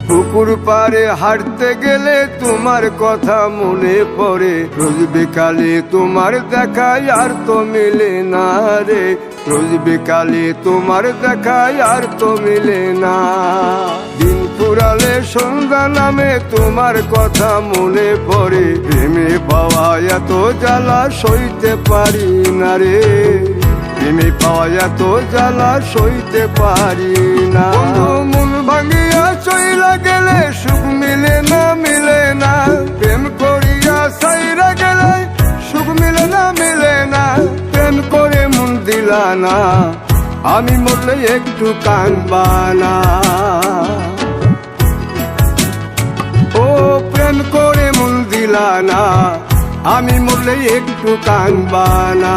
পুকুর পাড়ে হাঁটতে গেলে তোমার কথা মনে পড়ে, রোজ বিকালে তোমার দেখা আর তো মিলে না রে, রোজ বিকালে তোমার দেখা আর তো মিলে না। দিন ফুরালে সন্ধ্যা নামে তোমার কথা মনে পড়ে, প্রেমে পাওয়া এত জ্বালা সইতে পারি না রে, প্রেমে পাওয়া এত জ্বালা সইতে পারি না। মন ভাঙিয়া চইলা গেলে সুখ মিলে না, মিলে না, প্রেম করিয়া সাইরা গেলে সুখ মিলে না, মিলে না, প্রেম করে মন দিলা না, আমি মরলে একটু কাঁদবা না। ও প্রেম করে মন দিলা না, আমি মরলে একটু কাঁদবা না।